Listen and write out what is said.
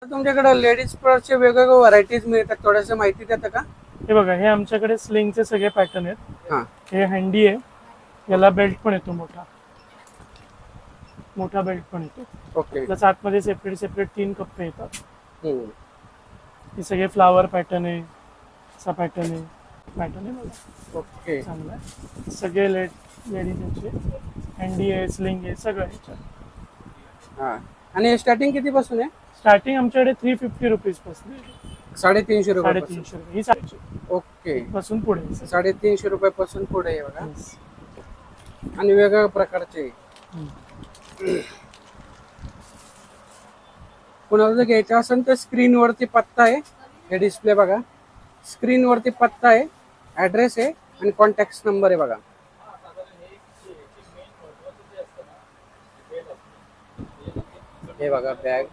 तुमच्याकडे लेडीज पर्सचे वेगवेगळे व्हरायटीज मिळतात, थोडंसं माहिती देता का? हे बघा, हे आमच्याकडे स्लिंगचे सगळे पॅटर्न आहेत. हां. हे हँडी आहे, याला बेल्ट पण येतो, मोठा बेल्ट पण येतो. ओके. प्लस आतमध्ये सेपरेट सेपरेट 3 कप्पे येतात. हे सगळे फ्लावर पॅटर्न आहे, असा पॅटर्न आहे बघा. ओके. चांगला आहे. सगळे लेडीजचे हँडी आहे, स्लिंग आहे, सगळं आहे. हां. आणि स्टार्टिंग किती पासून आहे? स्टार्टिंग आमच्याकडे 350 रुपीज पासून आहे. 350 रुपये 350 रुपये ही साईजची ओके. पासून पुढे 350 रुपयापासून पुढे आहे बघा. Yes. आणि वेगवेगळ्या प्रकारचे कुणाला जर घ्यायचं असेल तर स्क्रीनवरती पत्ता आहे, हे डिस्प्ले बघा, स्क्रीनवरती पत्ता आहे, ॲड्रेस आहे आणि कॉन्टॅक्ट नंबर आहे बघा. हे बघा बॅग.